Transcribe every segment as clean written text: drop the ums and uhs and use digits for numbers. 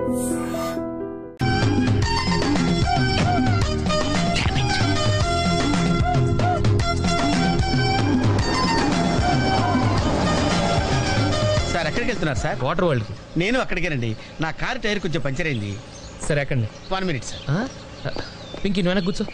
Sir ఎక్కడికి వెళ్తున్నారు sir? Water వరల్డ్కి. నేను అక్కడికేనండి. నా కారు టైర్ కొంచెం పంచర్ అయింది. సరే ఎక్కండి. 1 minute సార్. పింకీ నువ్వు వెనక్కి కూర్చో.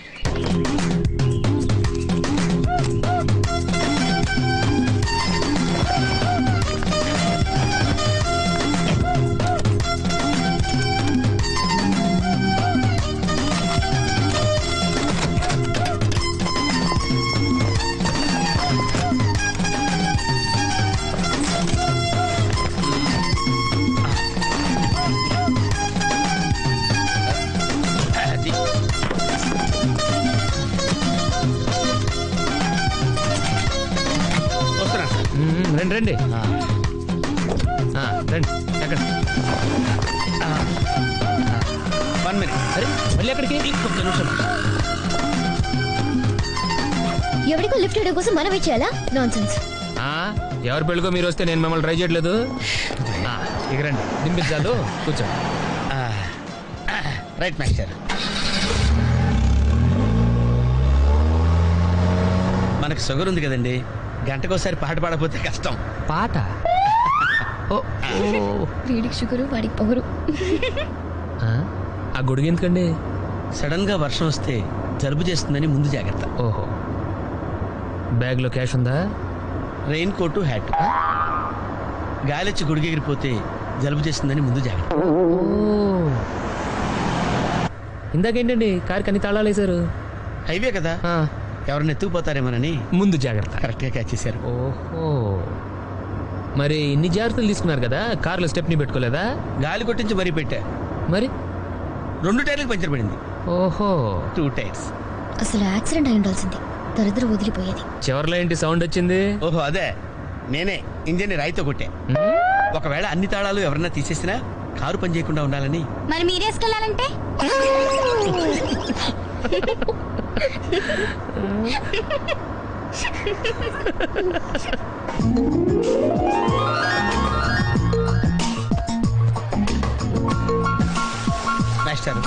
రండి రండి రండి. ఎక్కడ? 1 minute. అరే మళ్ళీ ఎక్కడికి? ఒక్క నిమిషం. ఎవరికో లిఫ్ట్ చేయడం కోసం మనం ఇచ్చేయాలా? నాన్సెన్స్. ఎవరి పెళ్ళికో మీరు వస్తే నేను మిమ్మల్ని ట్రై చేయట్లేదు. ఇక రండి, దింపించాలు, కూర్చో. Right master. మనకు షుగర్ ఉంది కదండి, గంటకోసారి పాట పాడకపోతే కష్టం. పాట? వీడికి షుగరు, వాడికి పొగరు. ఆ గొడుగు ఎందుకండి? సడన్ గా వర్షం వస్తే జలుబు చేస్తుందని ముందు జాగ్రత్త. ఓహో. బ్యాగ్ లో క్యాష్ ఉందా? Rain coat, hat. గాలిచ్చి గుడికి ఎగిరిపోతే జలుబు చేస్తుందని ముందు జాగ్రత్త. ఇందాకేంటండి కారు కన్ని తాళాలు వేశారు? హైవే కదా, ఎవరిని ఎత్తుకుపోతారేమోనని ముందు జాగ్రత్త. కరెక్ట్ గా క్యాచ్ చేశారు. ఓహో. మరి ఇన్ని జాగ్రత్తలు తీసుకున్నారు కదా, కార్లో స్టెప్ని పెట్టుకోలేదా? గాలి కొట్టించి మరీ పెట్టా. మరి 2 టైర్లకు పంచర్ పడింది. ఓహో. 2 టైర్స్. అసలు యాక్సిడెంట్ అయి ఉండాల్సింది, దరిద్రం వదిలిపోయేది. చివర్లో ఏంటి సౌండ్ వచ్చింది? ఓహో అదే, నేనే ఇంజన్ రాయితో కొట్టే. ఒకవేళ అన్ని తాళాలు ఎవరన్నా తీసేసినా కారు పని చేయకుండా ఉండాలని. మరి మీరేసుకెళ్ళాలంటే మాస్టర్,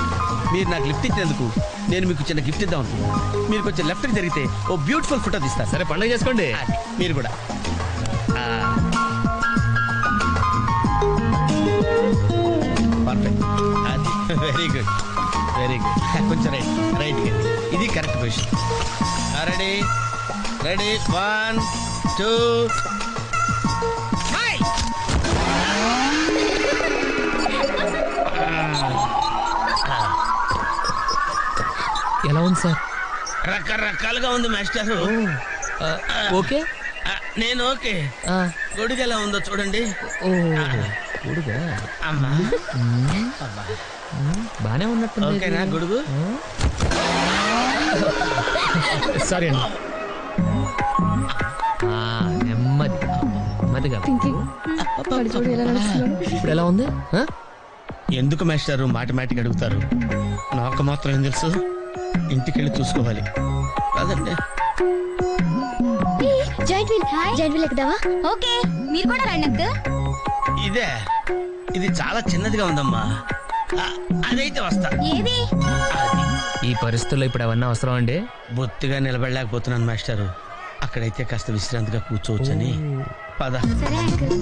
మీరు నాకు లిఫ్ట్ ఇచ్చినందుకు నేను మీకు చిన్న గిఫ్ట్ ఇద్దాం అనుకున్నాను. మీరు కొంచెం లెఫ్ట్కి జరిగితే ఓ బ్యూటిఫుల్ ఫోటో తీస్తారు. సరే పండుగ చేసుకోండి. మీరు కూడా. Perfect. Very good, very good. కొంచెం రైట్ ఇది కరెక్ట్ పొజిషన్. Ready ready 1 2. ఎలా ఉంది సార్? రకరకాలుగా ఉంది మాస్టర్. ఓకే, నేను ఓకే. గొడుగు ఎలా ఉందో చూడండి. గొడుగా? అమ్మా బానే ఉన్నట్టు. ఓకేనా గొడుగు? సారీ అండి. నెమ్మదిగా. ఇప్పుడు ఎలా ఉంది? ఎందుకు మాస్టర్ మాటిమాటికి అడుగుతారు? నాకు మాత్రం ఏం తెలుసు, ఇంటికి వెళ్ళి చూసుకోవాలి కాదండి. Joint wheel ఎక్కుదావా? ఓకే, మీరు కూడా రండి అంకుల్. ఇదే, ఇది చాలా చిన్నదిగా ఉందమ్మా. అదైతే వస్తా. ఏది? ఈ పరిస్థితుల్లో ఇప్పుడు అవన్నీ అవసరం అండి? బొత్తిగా నిలబడలేకపోతున్నాను మాస్టారు. అక్కడైతే కాస్త విశ్రాంతిగా కూర్చోవచ్చని. పద. సరే అంకుల్.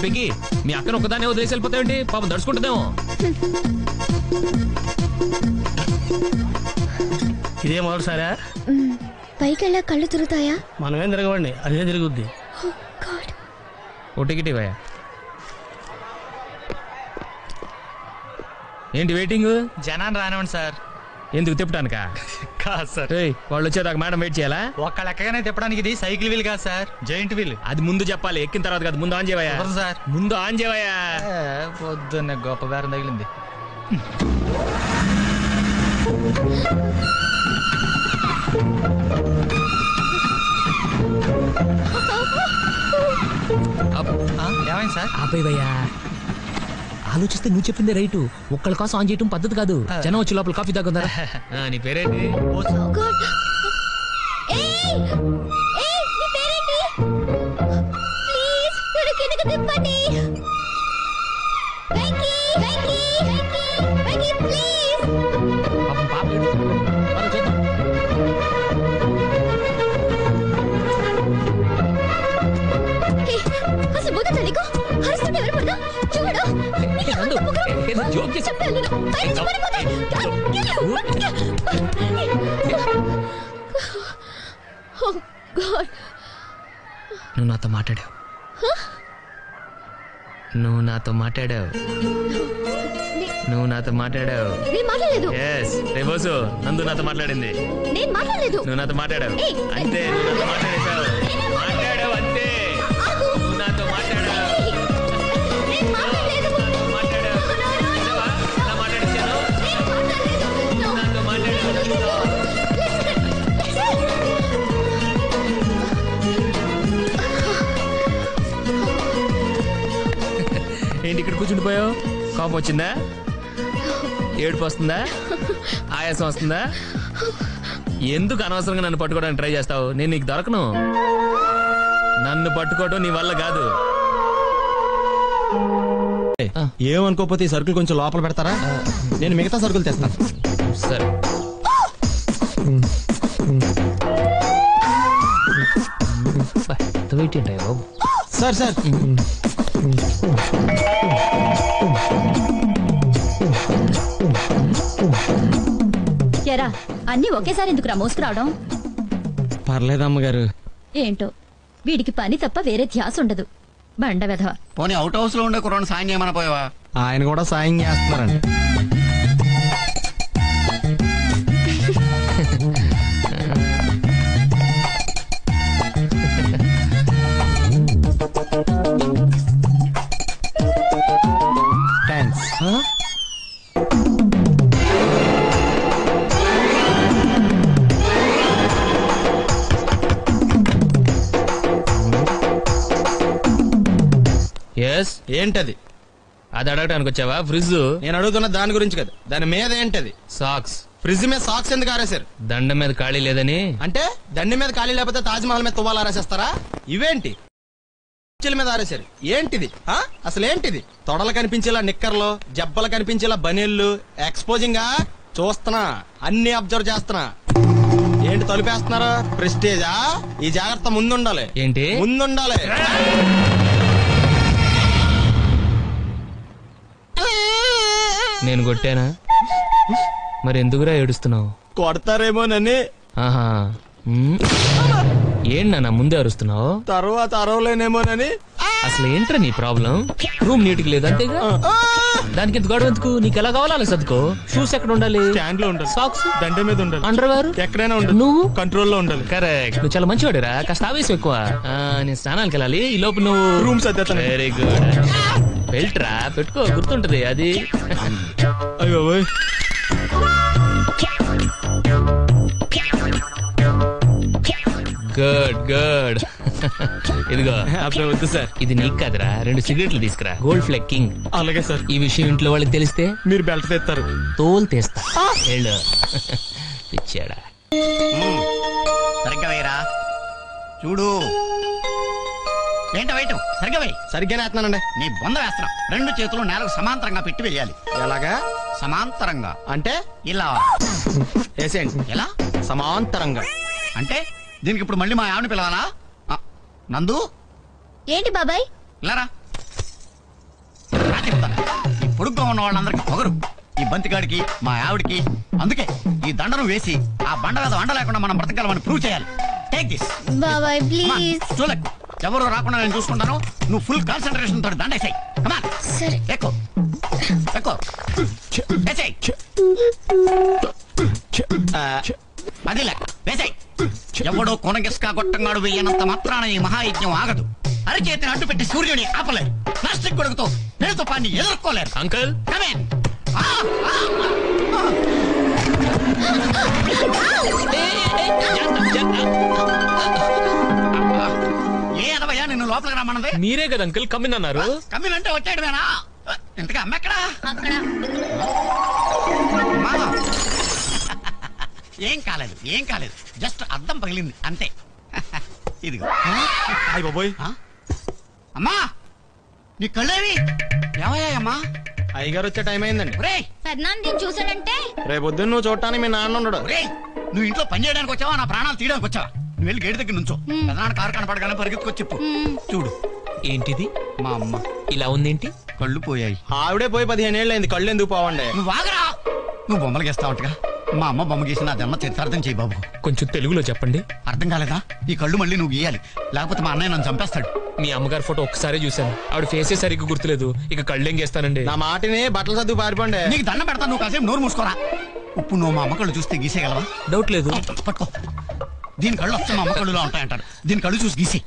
పింకీ, మీ అక్కను ఒకదానే వదిలేసి వెళ్ళిపోతాయండి, పాపం దడుచుకుంటుందేమో. ఇదే మొదటిసారా? పైకి వెళ్ళా కళ్ళు తిరుగుతాయా? మనమేం తిరగవండి, అదే తిరుగుద్ది. ఓ టికెట్ ఇవ్వయా. ఏంటి వెయిటింగ్? జనాన్ని రానివ్వండి సార్. ఎందుకు తిప్పటానికా? కాదు సార్, వాళ్ళు వచ్చేదాకా మేడం వెయిట్ చేయాలా? ఒక్క లెక్కగానే తిప్పడానికి ఇది సైకిల్ వీల్ కాదు సార్, జాయింట్ వీల్. అది ముందు చెప్పాలి, ఎక్కిన తర్వాత కాదు. ముందు ఆన్ చేయవయ్యా సార్, ముందు ఆన్ చేయవయ్యా. పొద్దున్న గొప్ప బేరం తగిలింది. ఏమైంది సార్? ఆపేవయ్యా. ఆలోచిస్తే నువ్వు చెప్పింది రైటు. ఒక్కళ్ళ కోసం ఆన్ చేయటం పద్ధతి కాదు. జనం వచ్చి లోపల కాఫీ తాగుందా? నీ పేరేంటి? ప్లీజ్ కిందకి తిప్పండి. జోక్ చేసి- చెప్తే వెళ్ళను. బయటికి పారిపోతా. Oh, God. నువ్వు నాతో మాట్లాడావు నువ్వు నాతో మాట్లాడావు నువ్వు నాతో మాట్లాడావు నేను మాట్లాడలేదు. ఎస్ రేబోసు నందు నాతో మాట్లాడింది నేను మాట్లాడలేదు. నువ్వు నాతో మాట్లాడావు ఏయ్, అంతే నువ్వు నాతో మాట్లాడేశావు మాట్లాడావు అంతే ఆగు. నువ్వు నాతో మాట్లాడావు నేను మాట్లాడలేదు. నాతో మాట్లాడావు నిజమా? ఎలా మాట్లాడించాను నేను మాట్లాడలేదు. నువ్వు నాతో మాట్లాడావు నందుతో. ఏంటి ఇక్కడ కూర్చుండిపోయావు కోపం వచ్చిందా ఏడుపు వస్తుందా ఆయాసం వస్తుందా ఎందుకు అనవసరంగా నన్ను పట్టుకోవడానికి ట్రై చేస్తావు నేను నీకు దొరకను నన్ను పట్టుకోవడం నీ వల్ల కాదు ఏమనుకోకపోతే ఈ సరుకులు కొంచెం లోపల పెడతారా నేను మిగతా సరుకులు తెస్తాను సరే వెయిట్ ఏంటాయి బాబు సార్ సార్ ఎరా అన్ని ఒకేసారి ఎందుకురా మోసుకురావడం? పర్లేదు అమ్మగారు ఏంటో వీడికి పని తప్ప వేరే ధ్యాస ఉండదు. బండ వెధవ. పోనీ అవుట్ హౌస్ లో ఉండే కుర్రాన్ని సాయం చేయమని పోయావా? ఆయన కూడా సాయం చేస్తున్నారండి థ్యాంక్స్ ఎస్ ఏంటది అది అడగటానికి వచ్చావా ఫ్రిడ్జ్ నేను అడుగుతున్న దాని గురించి కదా దాని మీద ఏంటది సాక్స్ ఫ్రిడ్జ్ మీద సాక్స్ ఎందుకు ఆరేశారు దండం మీద ఖాళీ లేదని అంటే దండి మీద ఖాళీ లేకపోతే తాజ్ మహల్ మీద తువ్వాలు ఆరేసేస్తారా ఇవేంటి కుర్చీల మీద ఆరేశారు ఏంటిది అసలు ఏంటిది తొడలు కనిపించేలా నిక్కర్లు జబ్బలు కనిపించేలా బనీళ్లు ఎక్స్పోజింగ్ గా చూస్తున్నా అన్ని అబ్జర్వ్ చేస్తున్నా ఏంటి తలుపేస్తున్నారా ప్రెస్టేజా ఈ జాగ్రత్త ముందుండాలి ఏంటి ముందుండాలి నేను కొట్టానా మరి ఎందుకురా ఏడుస్తున్నావు కొడతారేమోనని ఆహా ఏంటి నాన్న ముందే అరుస్తున్నావు తర్వాత అరవలేనేమోనని అసలు ఏంట్రా నీ ప్రాబ్లం రూమ్ నీట్ గా లేదు అంతేగా దానికి ఎంత గొడవ ఎందుకు నీకు ఎలా కావాలో అలా సర్దుకో షూస్ ఎక్కడ ఉండాలి స్టాండ్ లో ఉండాలి సాక్స్ దండ మీద ఉండాలి అండర్వేర్ ఎక్కడైనా ఉండాలి నువ్వు కంట్రోల్ లో ఉండాలి కరెక్ట్ నువ్వు చాలా మంచివాడురా కాస్త ఆవేశం ఎక్కువ నేను స్నానానికి వెళ్ళాలి ఈ లోపు నువ్వు రూమ్ సర్దేస్తాను. వెరీ గుడ్ బెల్ట్ రా పెట్టుకో గుర్తుంటది అది అయ్యో ఓయ్. గుడ్ గుడ్ ఇదిగో అబ్బే వద్దు సార్ ఇది నీకు కాదురా 2 సిగరెట్లు తీసుకురా గోల్డ్ ఫ్లెక్ కింగ్ అలాగే సార్ ఈ విషయం ఇంట్లో వాళ్ళకి తెలిస్తే మీరు బెల్ట్ తెస్తారు తోలు తీస్తా వెళ్ళు పిచ్చాడా సరిగ్గా వేయరా చూడు ఏంట వెయిట్ సరిగ్గా వేయి సరిగ్గానే వేస్తున్నానండి నీ బొంద వేస్తున్నావు 2 చేతులు నేలకు సమాంతరంగా పెట్టి వేయాలి ఎలాగా సమాంతరంగా అంటే ఇలా వేసేయండి ఎలా సమాంతరంగా అంటే దీనికి ఇప్పుడు మళ్ళీ మా ఆవిడ పిలవాలా నందు ఏంటి బాబాయ్? ఇలారా రా చెప్తాను ఈ పొడుగ్గా ఉన్న వాళ్ళందరికీ పొగరు ఈ బంతిగాడికి మా ఆవిడికి అందుకే ఈ దండను వేసి ఆ బండ మీద వండ లేకుండా మనం బ్రతకాలని ప్రూవ్ చేయాలి టేక్ దిస్ బాబాయ్ ప్లీజ్. చూడకు ఎవరు రాకుండా నేను చూసుకుంటాను నువ్వు ఫుల్ కాన్సన్ట్రేషన్ తోటి దండేసాయి కమాన్ సరే. ఎక్కువ ఎక్కువ వేసేయ్ అది లెక్క వేసేయ్ ఎవడో కొనగిస్కా గొట్టంగాడు వెయ్యనంత మాత్రాన ఈ మహాయజ్ఞం ఆగదు అరచేతిని అడ్డు పెట్టి సూర్యుని ఆపలేరు ప్లాస్టిక్ గొడుగుతో పేరుతో పాన్ని ఎదుర్కోలేరు అంకుల్ కమేన్ ఏ అదవయ్యా నిన్ను లోపలికి రమ్మన్నది మీరే కదా అంకుల్ కమ్మిన్ అన్నారు కమ్మినంటే వచ్చాడువేనా ఇంతగా అమ్మ ఎక్కడా అమ్మా. ఏం కాలేదు జస్ట్ అద్దం పగిలింది అంతే ఇదిగో అయ్య బాబోయ్ అమ్మా నీ కళ్ళేవి ఏమయ్యాయమ్మా అయ్యగారు వచ్చే టైం అయిందండి ఒరేయ్ ఫెర్నాండ్ నేను చూసానంటే రేపు పొద్దున్న నువ్వు చూడటానికి మీ నాన్న ఉండడు ఒరేయ్ నువ్వు ఇంట్లో పని చేయడానికి వచ్చావా నా ప్రాణాలు తీయడానికి వచ్చావా నువ్వు వెళ్ళి గేటు దగ్గర నుంచో పెదనాన్న కారు కనపడగానే పరిగెత్తుకొచ్చి చెప్పు చూడు ఏంటిది మా అమ్మ ఇలా ఉందేంటి? కళ్ళు పోయాయి. ఆవిడే పోయి 15 ఏళ్ళు అయింది, కళ్ళు ఎందుకు పోవండి? నువ్వు ఆగరా. నువ్వు బొమ్మలు గీస్తావుగా. మా అమ్మ బొమ్మ గీసి నా జన్మ చరితార్థం చేయి బాబు. కొంచెం తెలుగులో చెప్పండి. అర్థం కాలేదా? ఈ కళ్ళు మళ్ళీ నువ్వు గీయాలి, లేకపోతే మా అన్నయ్య నన్ను చంపేస్తాడు. మీ అమ్మగారి ఫోటో ఒక్కసారి చూశాను, ఆవిడ ఫేసే సరిగ్గా గుర్తులేదు. ఇక కళ్ళేం చేస్తానండి. నా మాటిని బట్టలు చదువు పారిపోండి. నీకు దండం పెడతా, నువ్వు కాసేపు నోరు మూసుకోరా. ఉప్పు నువ్వు మా అమ్మ కళ్ళు చూస్తే గీసేయగలవా? డౌట్ లేదు. పట్టుకో. దీని కళ్ళు వస్తే మా అమ్మ కళ్ళులో ఉంటాయంటారు. దీని కళ్ళు చూసి గీసి.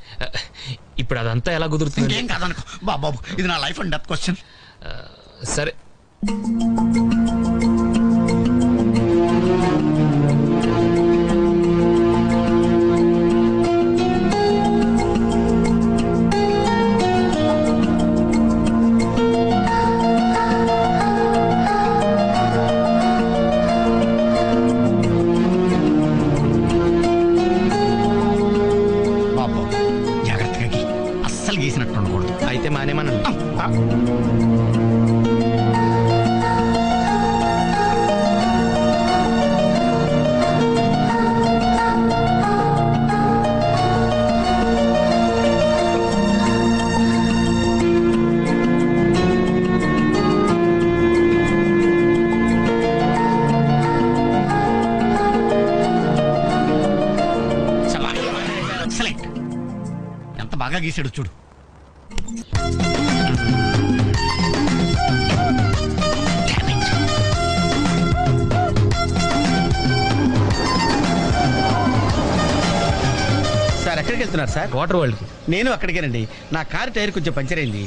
ఇప్పుడు అదంతా ఎలా కుదురుతుంది? ఇంకేం కాదనుకో బాబు, ఇది నా లైఫ్ అండ్ డెత్ క్వశ్చన్. సరే. బాబు జాగ్రత్తగా గీ, అస్సలు గీసినట్టు ఉండకూడదు. అయితే మానేమనండి. ఎక్సలెంట్. ఎంత బాగా గీసాడు చూడు. సార్ ఎక్కడికి వెళ్తున్నారు సార్? వాటర్ వరల్డ్ కి. నేను అక్కడికేనండి. నా కారు టైర్ కొంచెం పంచర్ అయింది.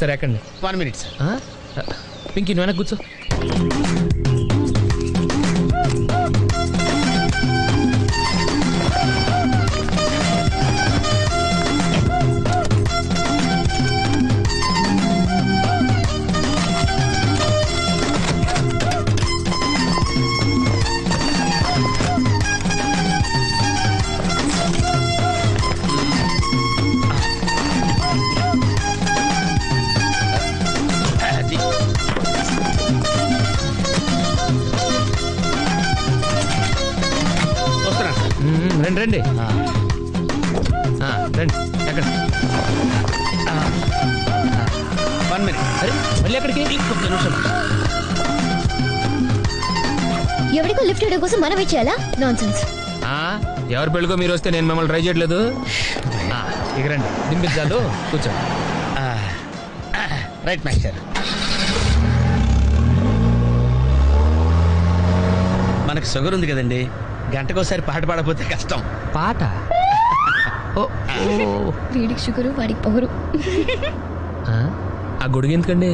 సరే ఎక్కండి. 1 minute సార్. పింకీ నువ్వు వెనక్కి కూర్చో. అది. వస్తున్నా సార్. రండి రండి. రండి ఎక్కడ? 1 minute. అరే మళ్ళీ ఎక్కడికి? ఒక్క నిమిషం. ఎవరికో లిఫ్ట్ ఇవ్వడం కోసం మనం ఇచ్చేయాలా? Non sense. ఎవరి పెళ్ళికో మీరు వస్తే నేను మిమ్మల్ని ట్రై చేయట్లేదు. ఇక రండి, దింపించాలు, కూర్చో. Right master. మనకు షుగర్ ఉంది కదండి, గంటకోసారి పాట పాడకపోతే కష్టం. పాట? వీడికి షుగరు, వాడికి పొగరు. ఆ గొడుగు ఎందుకండి?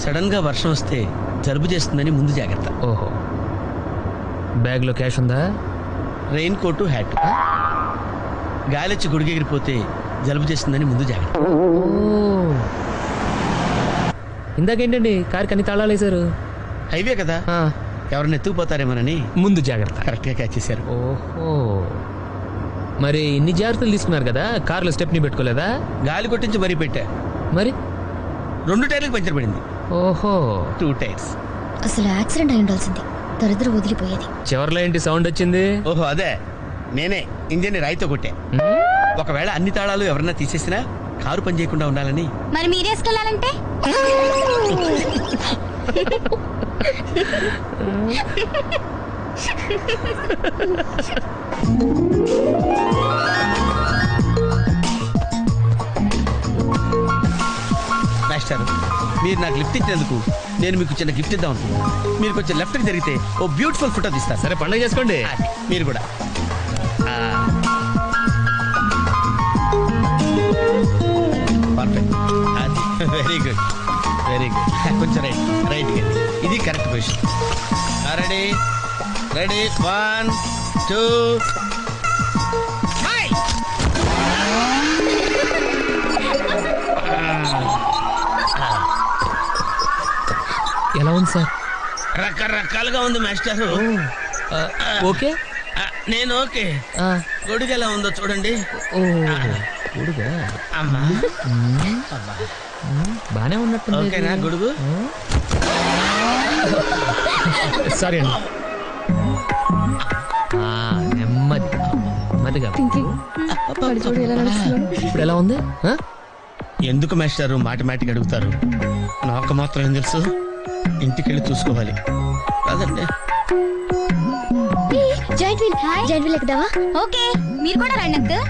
సడన్ గా వర్షం వస్తే జలుబు చేస్తుందని ముందు జాగ్రత్త. ఓహో, బ్యాగ్ లో క్యాష్ ఉందా? Rain coat, hat. గాలిచ్చి గుడిగెగిరిపోతే జలుబు చేస్తుందని ముందు జాగ్రత్త. ఇందాకేంటండి కారు కన్ని తాళాలు వేశారు? హైవే కదా, ఎవరిని ఎత్తుకుపోతారేమోనని ముందు జాగ్రత్త. కరెక్ట్ గా క్యాచ్ చేశారు. ఓహో, మరి ఇన్ని జాగ్రత్తలు తీసుకున్నారు కదా, కారులో స్టెప్ని పెట్టుకోలేదా? గాలి కొట్టించి మరీ పెట్టా. మరి 2 టైర్లకు పంచర్ పడింది. ఓహో, 2 టైర్స్. అసలు యాక్సిడెంట్ అయి ఉండాల్సింది, దరిద్ర వదిలిపోయేది. చివర్లో ఏంటి సౌండ్ వచ్చింది? ఓహో అదే, నేనే ఇంజన్ రాయితో కొట్టా. ఒకవేళ అన్ని తాళాలు ఎవరన్నా తీసేసినా కారు పని చేయకుండా ఉండాలని. మరి మీరేసుకెళ్ళాలంటే మాస్టర్, మీరు నాకు లిఫ్ట్ ఇచ్చినందుకు నేను మీకు చిన్న గిఫ్ట్ ఇద్దాం అనుకున్నాను. మీరు కొంచెం లెఫ్ట్కి జరిగితే ఓ బ్యూటిఫుల్ ఫోటో తీస్తారు. సరే పండుగ చేసుకోండి. మీరు కూడా. Perfect. Very good, very good. కొంచెం రైట్ ఇది కరెక్ట్ పొజిషన్. Ready ready 1 2. ఎలా ఉంది సార్? రకరకాలుగా ఉంది మాస్టర్. ఓకే, నేను ఓకే. గొడుగు ఎలా ఉందో చూడండి. గొడుగా అమ్మా, బానే ఉన్నట్టు. ఓకేనా గొడుగు? సారీ అండి. నెమ్మది నెమ్మదిగా. ఇప్పుడు ఎలా ఉంది? ఎందుకు మాస్టారు మాటిమాటికి అడుగుతారు? నాకు మాత్రం ఏం తెలుసు, ఇంటికెళ్ళి చూసుకోవాలి. కాదండి జాయింట్ వీల్ ఎక్కుదావా? ఓకే, మీరు కూడా రండి అంకుల్.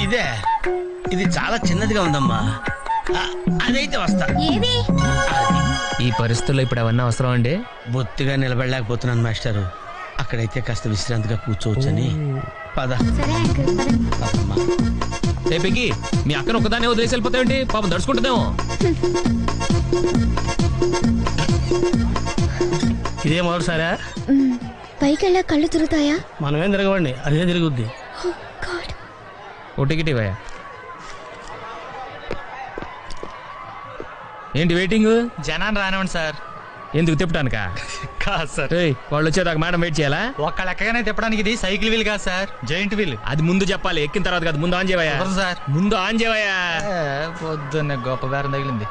ఇదే, ఇది చాలా చిన్నదిగా ఉందమ్మా. అదైతే వస్తా. ఏది? ఈ పరిస్థితుల్లో ఇప్పుడు అవన్నీ అవసరం అండి? బొత్తిగా నిలబడలేకపోతున్నాను మాస్టారు. అక్కడైతే కాస్త విశ్రాంతిగా కూర్చోవచ్చని. పద. సరే అంకుల్, అమ్మా. రేపకి మీ అక్కను ఒకదానే వదిలేసి వెళ్ళిపోతావేంటి? పాపం దడుచుకుంటుందేమో. ఇదే మొదటిసారా? పైకి వెళ్ళా కళ్ళు తిరుగుతాయా? మనమేం తిరగవండి, అదే తిరుగుద్ది. ఓ టికెట్ ఇవ్వయా. ఏంటి వెయిటింగ్? జనాన్ని రానివ్వండి సార్. ఎందుకు తిప్పటానికా? కాదు సార్, వాళ్ళు వచ్చేదాకా మేడం వెయిట్ చేయాలా? ఒక్క లెక్కగానే తిప్పడానికి ఇది సైకిల్ వీల్ కాదు సార్, జాయింట్ వీల్. అది ముందు చెప్పాలి, ఎక్కిన తర్వాత కాదు. ముందు ఆన్ చేయవయ్యా. కుదరదు సార్. ముందు ఆన్ చేయవయ్యా. పొద్దున్నే గొప్ప బేరం తగిలింది.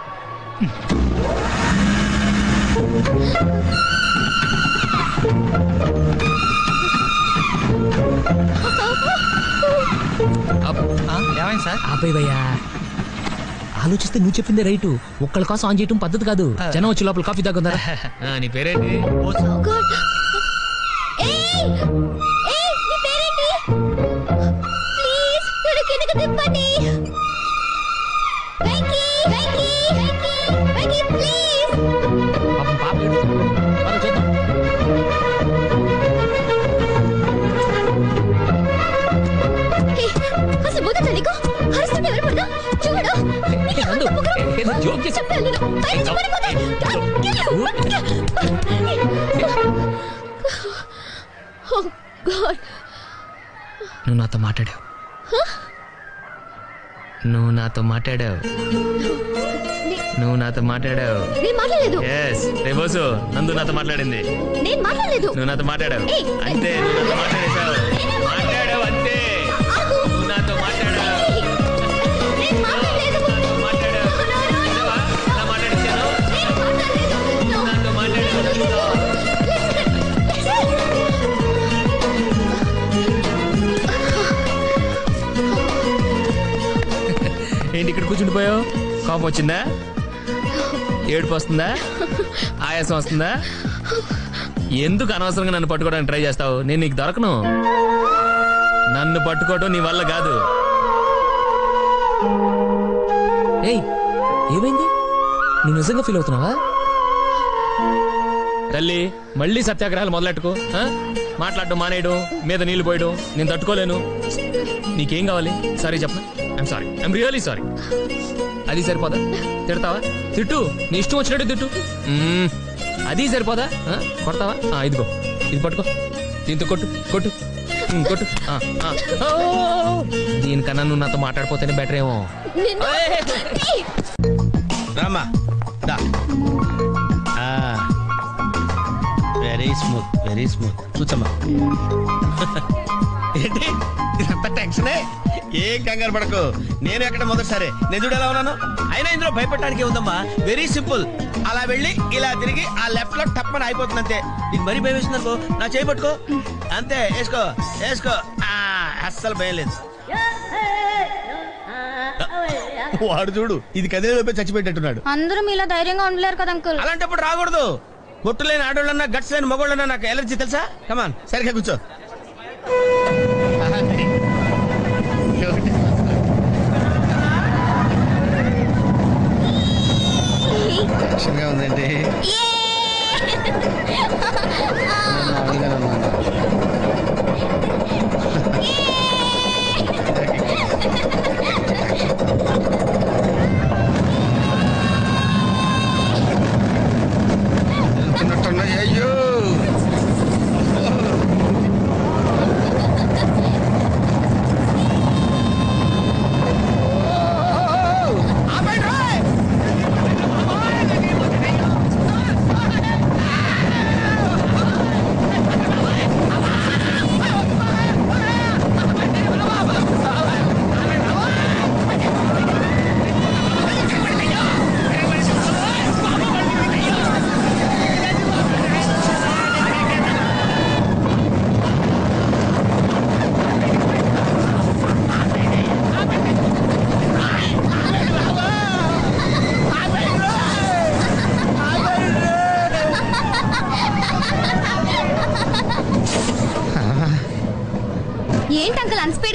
ఏమైంది సార్? ఆపేవయ్యా. ఆలోచిస్తే నువ్వు చెప్పిందే రైటు. ఒక్కళ్ళ కోసం ఆన్ చేయటం పద్ధతి కాదు. జనం వచ్చి లోపల కాఫీ తాగుందా? నీ పేరేంటి? పాపం పాప ఏడుస్తుంది. పద చూద్దాం. అసలు బోధన నీకు అరుస్తుంటే ఎవరు పడదా? చూడు ఏదో జోక్ చేసి నువ్వు నాతో మాట్లాడావు. నువ్వు నాతో మాట్లాడావు. నువ్వు నాతో మాట్లాడావు. నేను మాట్లాడలేదు. ఎస్ రేబోసు నందు నాతో మాట్లాడింది. నేను మాట్లాడలేదు. నువ్వు నాతో మాట్లాడావు. అంతే, నువ్వు నాతో మాట్లాడేశావు. మాట్లాడావు అంతే. నువ్వు నాతో మాట్లాడావు. నేను మాట్లాడలేదు. నాతో మాట్లాడావు. నిజమా? నా మాట్లాడించాను. నువ్వు నాతో మాట్లాడావు. ఏంటి ఇక్కడ కూర్చుండిపోయావు? కోపం వచ్చిందా? ఏడుపు వస్తుందా? ఆయాసం వస్తుందా? ఎందుకు అనవసరంగా నన్ను పట్టుకోవడానికి ట్రై చేస్తావు? నేను నీకు దొరకను. నన్ను పట్టుకోవడం నీ వల్ల కాదు. ఏయ్, ఏమైంది? నువ్వు నిజంగా ఫీల్ అవుతున్నావా? తల్లి, మళ్ళీ సత్యాగ్రహాలు మొదలెట్టుకో. మాట్లాడడం మానేయడం, మీద నీళ్లు పోయడం నేను తట్టుకోలేను. నీకేం కావాలి? సారీ చెప్పనా? I'm sorry, I'm really sorry. అది సరిపోదా? తిడతావా? తిట్టు, నీ ఇష్టం వచ్చినట్టు తిట్టు. అది సరిపోదా? కొడతావా? ఇదిగో, ఇది పట్టుకో, దీంతో కొట్టు కొట్టు కొట్టు. దీనికన్నా నువ్వు నాతో మాట్లాడిపోతేనే బెటర్ ఏమో. Rama, very smooth, very smooth. కూర్చోమ్మా. ఏంటి ఇదంతా టెన్షనే? ఏం కంగారు పడకు, నేను ఎక్కడ మొదటిసారి. నేను చూడు ఎలా ఉన్నాను. అయినా ఇందులో భయపడటానికి ఉందమ్మా. Very simple. అలా వెళ్ళి ఇలా తిరిగి ఆ లెఫ్ట్ లో టప్పని అయిపోతుంది అంతే. నీకు మరీ భయం వేసింది అనుకో, నా చేయి పట్టుకో అంతే. వేసుకో వేసుకో. అస్సలు భయం లేదు. వాడు చూడు, ఇది కదిలేలోపే చచ్చిపెట్టేట్టున్నాడు. అందరూ మీలా ధైర్యంగా ఉండలేరు కదా అంకుల్. అలాంటప్పుడు రాకూడదు. పొట్టు లేని ఆడోళ్ళన్నా, గట్స్ లేని మగోళ్ళన్నా నాకు ఎలర్జీ తెలుసా? కమాన్, సరిగ్గా కూర్చో. టెన్షన్గా ఉందండి. అయ్యో,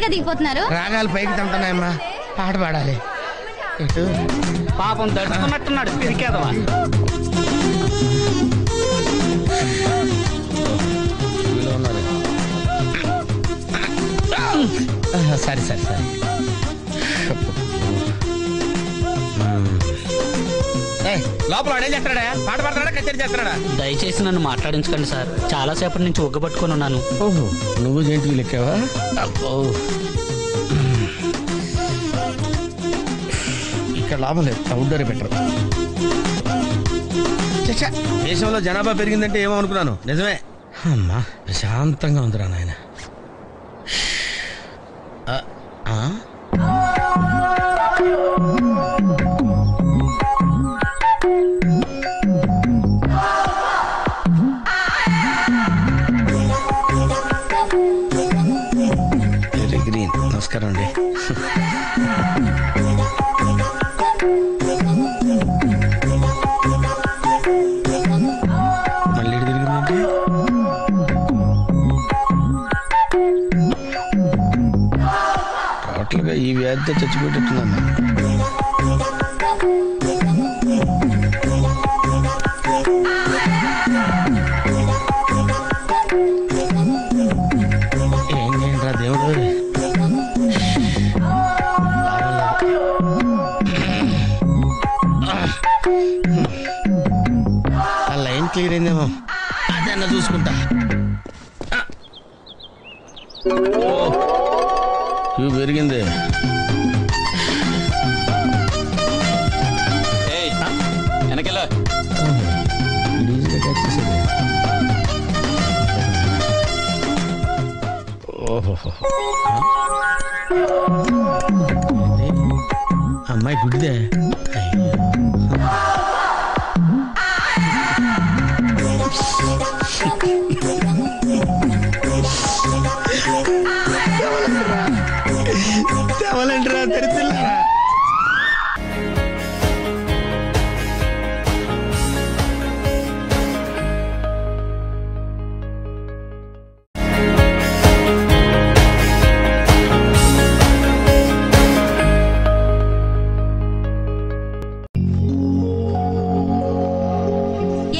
గా దిగిపోతున్నారు? రాగాలు పైకి తంటున్నాయమ్మా, పాట పాడాలి. పాపం దడుచుకున్నట్టున్నాడు పిరికేదవా. సరే సరే సరే. లోపల వాడేం చేస్తాడా? పాట పాడతాడా, కచేరీ చేస్తాడా? దయచేసి నన్ను మాట్లాడించకండి సార్, చాలా సేపటి నుంచి ఒగ్గబట్టుకొని ఉన్నాను. ఓహో, నువ్వు జంటివి లెక్కావా? అబ్బో, ఇక్కడ లాభం లేదు, అవుట్డోర్ బెటర్. దేశంలో జనాభా పెరిగిందంటే ఏమో అనుకున్నాను, నిజమే. అమ్మా ప్రశాంతంగా ఉందిరా నాయన. Very green. నమస్కారం అండి. మళ్ళీ తిరిగిందంటే టోటల్గా ఈ వ్యాధితో చచ్చిపోయేటట్టున్నాను. ఏం చేయండి రా దేవుడు. ఆ లైన్ క్లియర్ అయిందేమో, అదన్నా చూసుకుంటా. ఇవి పెరిగింది. వెనకెలా అమ్మాయి గుడ్డిదే. తెవలంటారా తెరిచిల్లారా?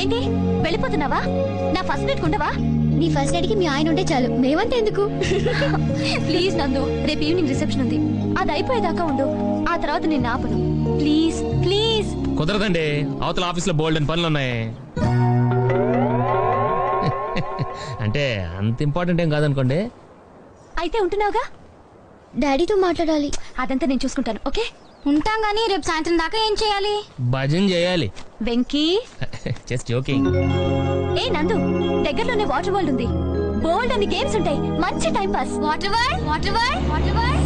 ఏంటి వెళ్ళిపోతున్నావా? నా ఫస్ట్ నైట్ ఉండవా? నీ ఫస్ట్ నైట్ కి మీ ఆయన ఉంటే చాలు, మేమంటే ఎందుకు? ప్లీజ్ నందు, రేపు ఈవినింగ్ రిసెప్షన్ ఉంది, అది అయిపోయేదాకా ఉండు. ఆ తర్వాత నేను ఆపను. Please please. కుదరదండి, అవతల ఆఫీస్ లో బోల్డ్ అని పనులు ఉన్నాయి. అంటే అంత ఇంపార్టెంట్ ఏం కాదనుకోండి. అయితే ఉంటున్నావుగా? డాడీతో మాట్లాడాలి. అదంతా నేను చూసుకుంటాను. ఓకే, ఉంటాం గానీ రేపు సాయంత్రం దాకా ఏం చేయాలి? భజన చేయాలి. వెంకీ. Just joking. ఏ నందు, దగ్గరలోనే వాటర్ వరల్డ్ ఉంది, బోల్డ్ అని గేమ్స్ ఉంటాయి, మంచి time pass. Water world, water world, water world.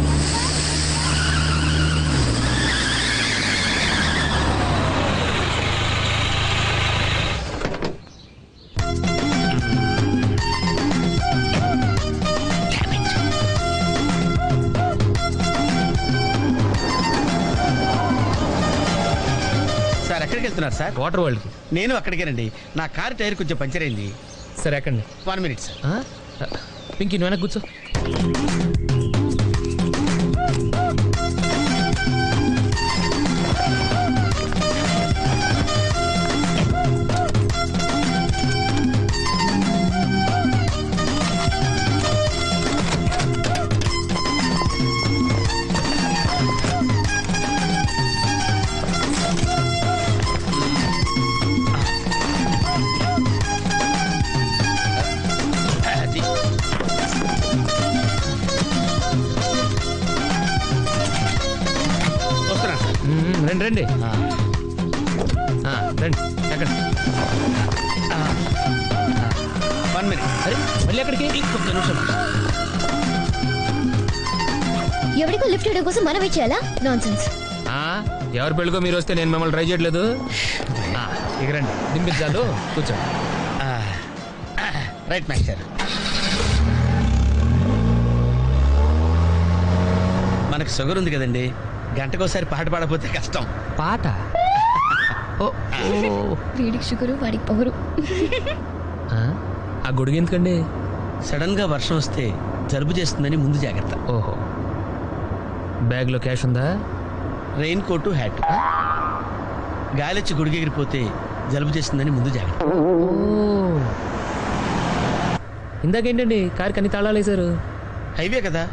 Sir ఎక్కడికి వెళ్తున్నారు సార్? వాటర్ వరల్డ్ కి. నేను అక్కడికేనండి. నా కారు టైర్ కొంచెం పంచర్ అయింది. సరే ఎక్కండి. 1 minute సార్. పింకీ నువ్వు వెనక్కి కూర్చో. రండి రండి రండి. ఎక్కడ? 1 minute. అరే మళ్ళీ ఎక్కడికి? ఇంకొక నిమిషం. ఎవరికో లిఫ్ట్ ఇవ్వడం కోసం మనం ఇచ్చేయాలా? నాన్సెన్స్. ఎవరి పెళ్ళికో మీరు వస్తే నేను మిమ్మల్ని ట్రై చేయట్లేదు. ఇక రండి, దింపించాలు, కూర్చో. Right master. మనకు షుగర్ ఉంది కదండి, గంటకోసారి పాట పాడపోతే కష్టం. పాట? వీడికి షుగరు, వాడికి పొగరు. ఆ గొడుగు ఎందుకండి? సడన్ గా వర్షం వస్తే జలుబు చేస్తుందని ముందు జాగ్రత్త. ఓహో. బ్యాగ్ లో క్యాష్ ఉందా? Rain coat hat. గాలిచ్చి గుడికెగిరిపోతే జలుబు చేస్తుందని ముందు జాగ్రత్త. ఇందాకేంటండి కారు కన్ని తాళాలు వేశారు? హైవే కదా,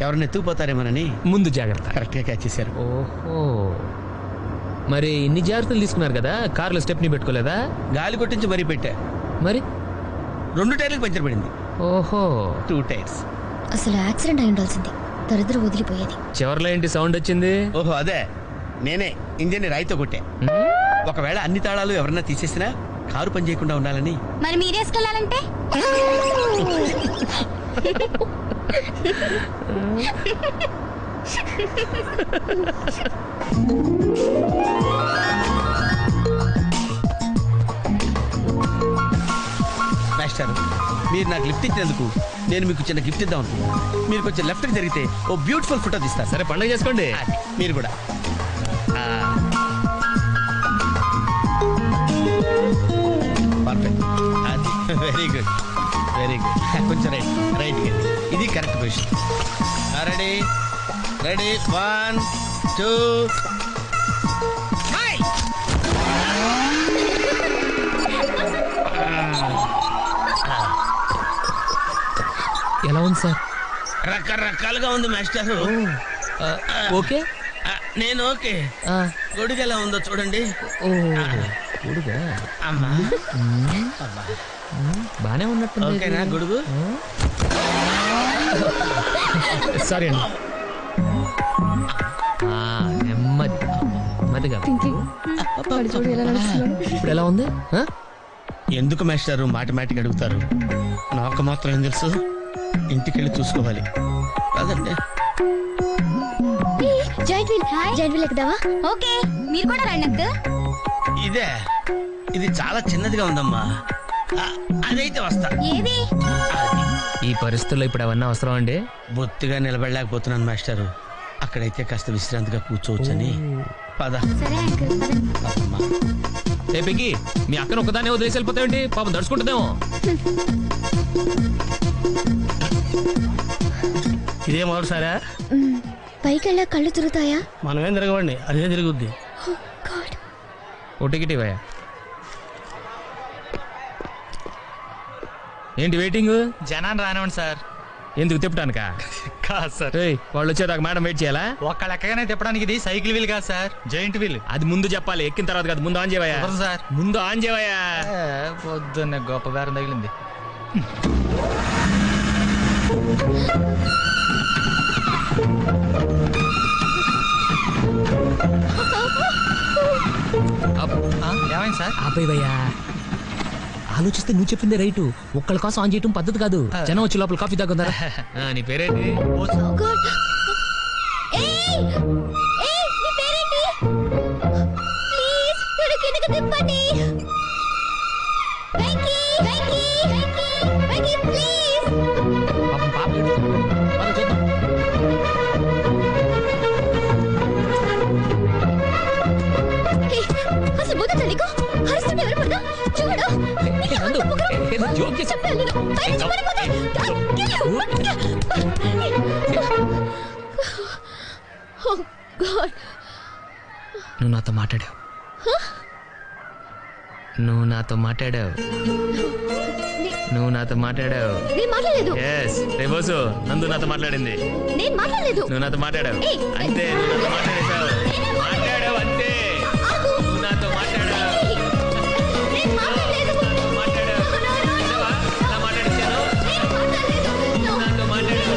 ఎవరిని ఎత్తుకుపోతారేమోనని ముందు జాగ్రత్త. కరెక్ట్ గా క్యాచ్ చేశారు. ఓహో, మరి ఇన్ని జాగ్రత్తలు తీసుకున్నారు కదా, కారులో స్టెప్ని పెట్టుకోలేదా? గాలి కొట్టించి మరీ పెట్టా. మరి 2 టైర్లకు పంచర్ పడింది. ఓహో, 2 టైర్స్. అసలు యాక్సిడెంట్ అయి ఉండాల్సింది, దరిద్ర వదిలిపోయేది. చివర్లో ఏంటి సౌండ్ వచ్చింది? ఓహో అదే, నేనే ఇంజన్ రాయితో కొట్టా. ఒకవేళ అన్ని తాళాలు ఎవరన్నా తీసేసినా కారు పని చేయకుండా ఉండాలని. మరి మీరేసుకెళ్ళాలంటే మాస్టర్, మీరు నాకు లిఫ్ట్ ఇచ్చినందుకు నేను మీకు చిన్న గిఫ్ట్ ఇద్దాం అనుకున్నాను. మీరు కొంచెం లెఫ్ట్కి జరిగితే ఓ బ్యూటిఫుల్ ఫోటో తీస్తారు. సరే పండుగ చేసుకోండి. అది, మీరు కూడా. పర్ఫెక్ట్, అది వెరీ గుడ్, వెరీ గుడ్. కొంచెం రైట్ ఇది కరెక్ట్ పొజిషన్. Ready ready 1 2. ఎలా ఉంది సార్? రకరకాలుగా ఉంది మాస్టర్. ఓకే, నేను ఓకే. గొడుగు ఎలా ఉందో చూడండి. గొడుగా అమ్మా, బానే ఉన్నట్టు. ఓకేనా గొడుగు? సారీ అండి. నెమ్మదిగా. ఇప్పుడు ఎలా ఉంది? ఎందుకు మాస్టారు మాటిమాటికి అడుగుతారు? నాకు మాత్రం ఏం తెలుసు, ఇంటికి వెళ్ళి చూసుకోవాలి. కాదండి జాయింట్ వీల్ ఎక్కుదావా? ఓకే, మీరు కూడా రండి అంకుల్. ఇదే, ఇది చాలా చిన్నదిగా ఉందమ్మా. అదైతే వస్తా. ఏది? ఈ పరిస్థితుల్లో ఇప్పుడు అవన్నీ అవసరం అండి? బొత్తిగా నిలబడలేకపోతున్నాను మాస్టారు. అక్కడైతే కాస్త విశ్రాంతిగా కూర్చోవచ్చని. పద. సరే అంకుల్, అమ్మా. ఏ పెంకి, మీ అక్కను ఒకదానే వదిలేసి వెళ్ళిపోతావేంటి? పాపం దడుచుకుంటుందేమో. ఇదే మొదటిసారా? పైకి వెళ్ళా కళ్ళు తిరుగుతాయా? మనమేం తిరగవండి, అదే తిరుగుద్ది. ఓ టికెట్ ఇవ్వయా. ఏంటి వెయిటింగ్? జనాన్ని రానివ్వండి సార్. ఎందుకు తిప్పటానికా? కాదు సార్. వాళ్ళు వచ్చేదాకా మేడం వెయిట్ చేయాలా? ఒక్క లెక్కగానే తిప్పడానికి ఇది సైకిల్ వీల్ కాదు సార్, జాయింట్ వీల్. అది ముందు చెప్పాలి, ఎక్కిన తర్వాత కాదు. ముందు ఆన్ చేయవయ్యా. సార్ ముందు ఆన్ చేయవయ్యా. పొద్దున్నే గొప్ప బేరం తగిలింది. ఏమైంది సార్? ఆపేవయ్యా. ఆలోచిస్తే నువ్వు చెప్పిందే రైటు. ఒక్కళ్ళ కోసం ఆన్ చేయటం పద్ధతి కాదు. జనం వచ్చి లోపల కాఫీ తాగుతారా? నీ పేరేంటి? పాపం పాప ఏడుస్తుంది. పద చూద్దాం. అసలు బుద్ధి నీకు హరిస్తుంటే ఎవరు పడదా? చూడు జోక్ చేసి నువ్వు నాతో మాట్లాడావు. నువ్వు నాతో మాట్లాడావు. నువ్వు నాతో మాట్లాడావు. నేను మాట్లాడలేదు. ఎస్ రేబోసు నందు నాతో మాట్లాడింది. నేను మాట్లాడలేదు. నువ్వు నాతో మాట్లాడావు. అంతే, నువ్వు నాతో మాట్లాడేశావు. మాట్లాడావు అంతే. నువ్వు నాతో మాట్లాడావు. నేను మాట్లాడలేదు. మాట్లాడావు. చూసావా? ఎలా మాట్లాడించాను? నువ్వు నాతో మాట్లాడావు.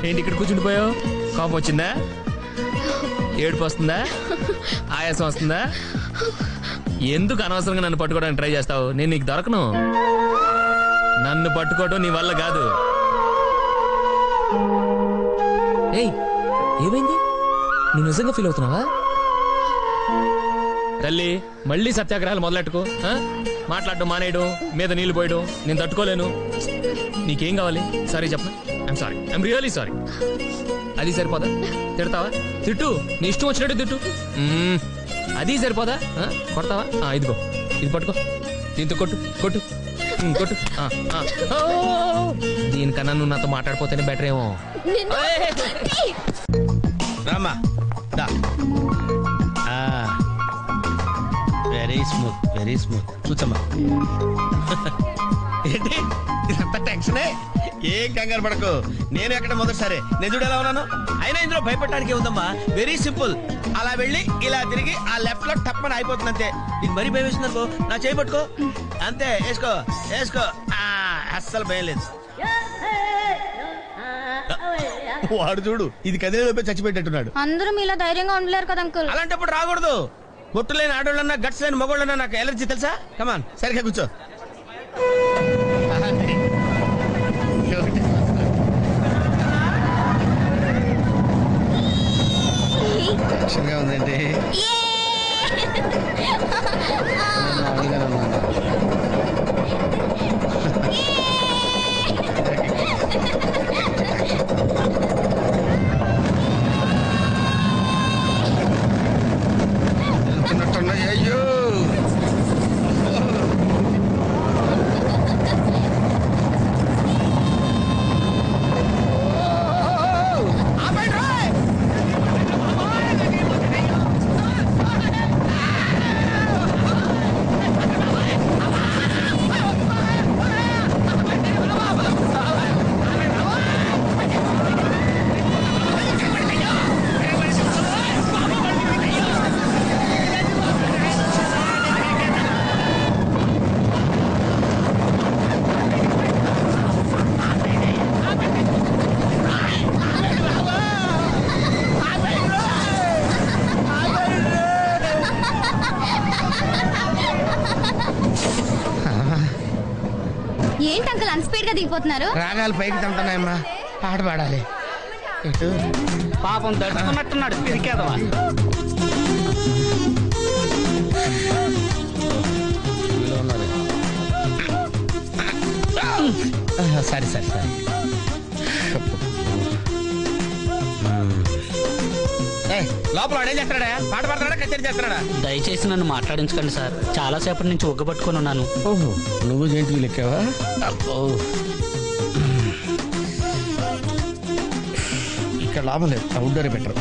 ఏంటి ఇక్కడ కూర్చుండిపోయావు? కోపం వచ్చిందా? ఏడుపు వస్తుందా? ఆయాసం వస్తుందా? ఎందుకు అనవసరంగా నన్ను పట్టుకోవడానికి ట్రై చేస్తావు? నేను నీకు దొరకను. నన్ను పట్టుకోవడం నీ వల్ల కాదు. ఏయ్, ఏమైంది? నువ్వు నిజంగా ఫీల్ అవుతున్నావా? తల్లి, మళ్ళీ సత్యాగ్రహాలు మొదలెట్టుకో. మాట్లాడడం మానేయడం, మీద నీళ్లు పోయడం నేను తట్టుకోలేను. నీకేం కావాలి? సారీ చెప్పనా? I'm sorry, I'm really sorry. అది సరిపోదా? తిడతావా? తిట్టు, నీ ఇష్టం వచ్చినట్టు తిట్టు. అది సరిపోదా? కొడతావా? ఇదిగో, ఇది పట్టుకో. దీంతో కొట్టు కొట్టు కొట్టు. దీనికన్నా నువ్వు నాతో మాట్లాడిపోతేనే బెటర్ ఏమో. Rama very smooth very smooth. కూర్చోమ్మా. ఏంటి ఇదంతా టెన్షనే? ఏం కంగారు పడకు, నేను ఎక్కడ మొదటిసారి. నేను చూడు ఎలా ఉన్నాను. అయినా ఇందులో భయపడటానికి ఉందమ్మా, వెరీ సింపుల్. అలా వెళ్ళి ఇలా తిరిగి ఆ లెఫ్ట్ లో టప్పని అయిపోతుంది అంతే. నీకు మరీ భయం వేసిందనుకో, నా చేయి పట్టుకో అంతే. వేసుకో వేసుకో, అస్సలు భయం లేదు. వాడు చూడు, ఇది కదిలేలోపే చచ్చిపెట్టేట్టున్నాడు. అందరూ మీలా ధైర్యంగా ఉండలేరు కదా అంకుల్. అలాంటప్పుడు రాకూడదు. పొట్టు లేని ఆడోళ్ళన్నా గట్స్ లేని మగోళ్ళన్నా నాకు ఎలర్జీ తెలుసా. కమాన్ సరిగ్గా కూర్చో. టెన్షన్గా ఉందండి. అయ్యో ఏంటి అంకుల్ అన్స్పీడ్ గా దిగిపోతున్నారు? రాగాలు పైకి తంటున్నాయమ్మా, పాట పాడాలి. పాపం దడుచుకున్నట్టున్నాడు పిరికేదవా. సరే సరే సరే. లోపల వాడేం చేస్తాడా? పాట పాడతాడా, కచేరీ చేస్తాడా? దయచేసి నన్ను మాట్లాడించకండి సార్, చాలా సేపటి నుంచి ఉగ్గబట్టుకొని ఉన్నాను. ఓహో, నువ్వు జేంటి లెక్కావా? అబ్బో, ఇక్కడ లాభం లేదు, అవుట్డోరే బెటర్.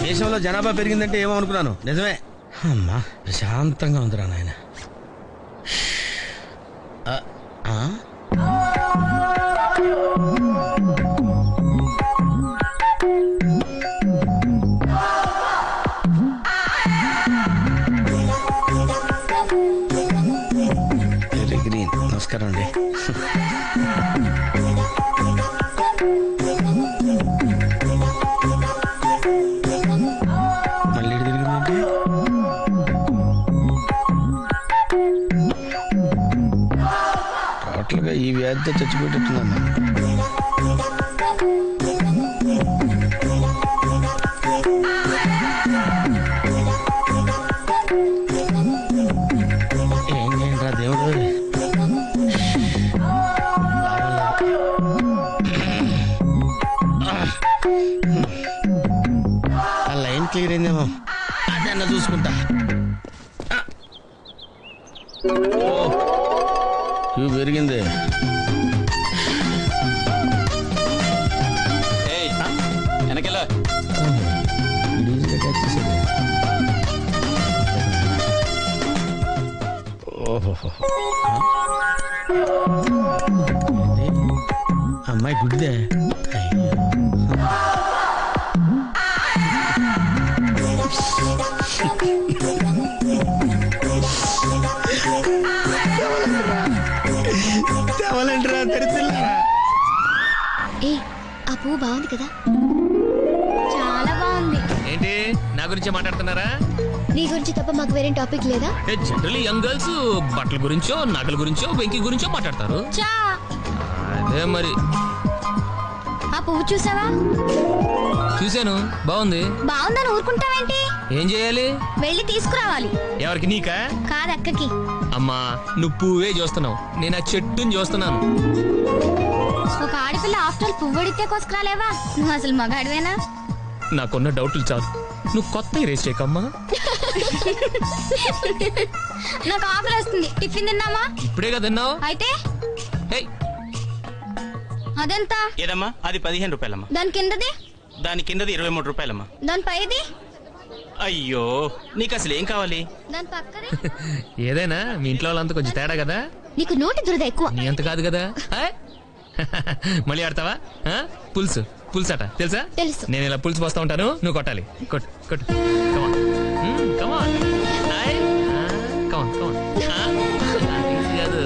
దేశంలో జనాభా పెరిగిందంటే ఏమో అనుకున్నాను, నిజమే. అమ్మా ప్రశాంతంగా ఉందిరా నాయన. Very green. నమస్కారం అండి. మళ్ళీ తిరిగిందంటే టోటల్గా ఈ వ్యాధితో చచ్చిపోయేటట్టున్నాను. ఏం చేయండి రా దేవుడు. ఆ లైన్ క్లియర్ అయిందేమో, అదన్నా చూసుకుంటా. ఇవి పెరిగింది. వెనకెలా అమ్మాయి గుడ్డిదే. తెవలంటరా తెరిచిల్లారా. ఏ ఆ పువ్వు బాగుంది కదా? చాలా బాగుంది. ఏంటి నా గురించి మాట్లాడుతున్నారా? నీ గురించి తప్ప మాకు వేరే టాపిక్ లేదా? జనరల్లీ యంగ్ గర్ల్స్ బట్టల గురించో నగల గురించో వెంకి గురించో మాట్లాడతారు. చా అదే మరి. ఆ పువ్వు చూసావా? చూశాను, బాగుంది. బాగుందని ఊరుకుంటావేంటి? ఏం చేయాలి? వెళ్ళి తీసుకురావాలి. ఎవరికి? నీకా? కాదు అక్కకి. అమ్మా నువ్వు పువ్వే చూస్తున్నావు, నేను ఆ చెట్టుని చూస్తున్నాను. ఒక ఆడపిల్ల ఆఫ్టర్ పువ్వు అడిగితే కోసుకురాలేవా? నువ్వు అసలు మగాడివేనా? నాకున్న డౌట్లు చాలు, నువ్వు కొత్త రేస్ చేయకమ్మా. నాకు ఆకలి వస్తుంది. టిఫిన్ తిన్నామా? ఇప్పుడే కదా తిన్నావు. అయితే ఏయ్, అదెంత? ఏదమ్మా? అది 15 రూపాయలమ్మా. దాని కిందది? దాని కిందది 23 రూపాయలమ్మా. దాని పైది? అయ్యో, నీకు అసలు ఏం కావాలి? దాని పక్కది? ఏదైనా మీ ఇంట్లో వాళ్ళంతా కొంచెం తేడా కదా. నీకు నోటి దురద ఎక్కువ. నీ అంత కాదు కదా. మళ్ళీ ఆడతావా? పులుసు పులుసు అట తెలుసా? తెలుసు. నేను ఇలా పులుసు పోస్తా ఉంటాను, నువ్వు కొట్టాలి. కొట్టు కొట్టు. కమాన్ కమాన్ కమాన్ కమాన్. కాదు.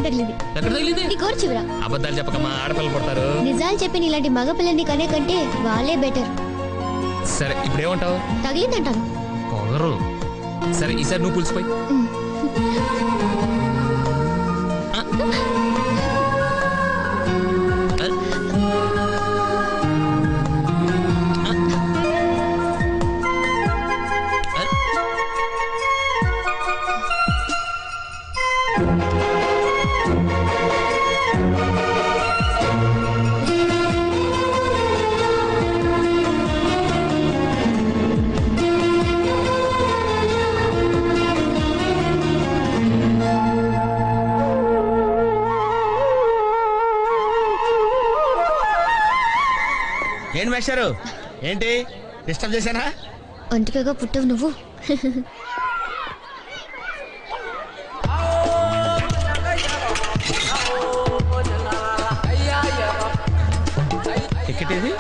తగిలింది. ఎక్కడ తగిలింది? నీ కోరు చివరా. అబద్ధాలు చెప్పకమ్మా, ఆడపిల్లలు పడతారు. నిజాలు చెప్పి ఇలాంటి మగపిల్లని కనే కంటే వాళ్ళే బెటర్. సరే ఇప్పుడు ఏమంటావు? తగిలిందంటాను. పొగరు. సరే ఈసారి నువ్వు పులిసిపోయి. ఏంటి మేస్టారు? ఏంటి డిస్టర్బ్ చేశానా? ఒంటికగా పుట్టవు నువ్వు. టికెట్ ఇది?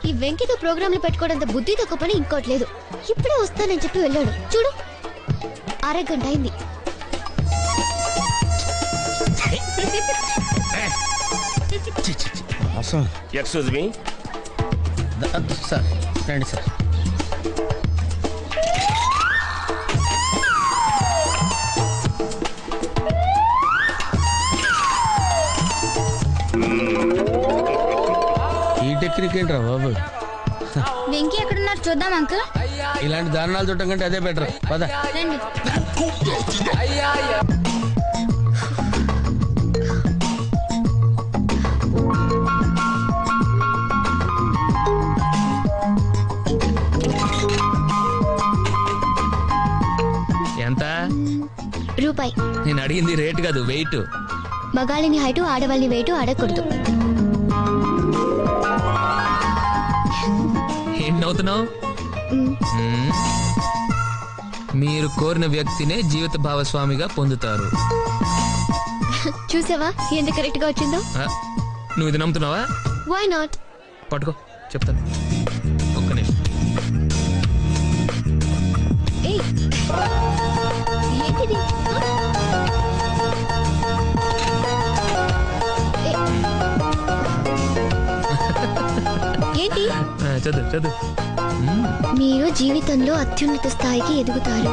ఈ వెంకితో ప్రోగ్రాంలు పెట్టుకోవడంత బుద్ధి తక్కువ పని ఇంకోట్లేదు. ఇప్పుడే వస్తానని చెప్పి వెళ్ళాడు. చూడు, అరగంట అయింది. Excuse me sir. రండి సార్. ఈ టెక్నిక్ ఏంట్రా బాబు? వెంకీ ఎక్కడున్నారు చూద్దాం అంకుల్. ఇలాంటి దారుణాలు చూడటం కంటే అదే బెటర్. పద. రండి. ఎంత? రూపాయి. నేను అడిగింది రేట్ కాదు, వెయిట్. మగాళ్ళని హైటు, ఆడవాళ్ళని వెయిటు అడగకూడదు. ఏం నవ్వుతున్నావు? మీరు కోరిన వ్యక్తినే జీవిత భాగస్వామిగా పొందుతారు. చూసావా ఎంత కరెక్ట్ గా వచ్చిందో? నువ్వు ఇది నమ్ముతున్నావా? Why not? పట్టుకో చెప్తాను. ఒక్క నిమిషం. ఏంటిది? ఏంటి? చదువు చదువు. మీరు జీవితంలో అత్యున్నత స్థాయికి ఎదుగుతారు.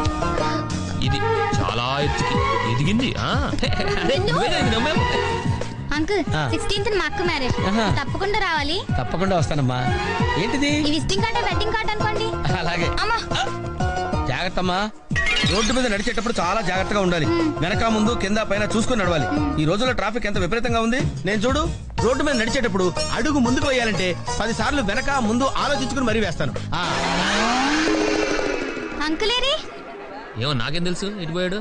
ఇది చాలా ఎత్తుకి ఎదిగింది. అంకుల్ 16th మా అక్క మ్యారేజ్. తప్పకుండా రావాలి. తప్పకుండా వస్తానమ్మా. ఏంటిది? ఈ విజిటింగ్ కార్డ్, వెడ్డింగ్ కార్డ్ అనుకోండి. అలాగే. అమ్మా జాగ్రత్త అమ్మా. రోడ్డు మీద నడిచేటప్పుడు చాలా జాగ్రత్తగా ఉండాలి. వెనక ముందు కింద పైన చూసుకుని నడవాలి. ఈ రోజుల్లో ట్రాఫిక్ ఎంత విపరీతంగా ఉంది. నేను చూడు, రోడ్డు మీద నడిచేటప్పుడు అడుగు ముందుకు వేయాలంటే 10 సార్లు వెనక ముందు ఆలోచించుకుని మరీ వేస్తాను. అంకులేరి? ఏమో నాకేం తెలుసు, ఇటు పోయాడు.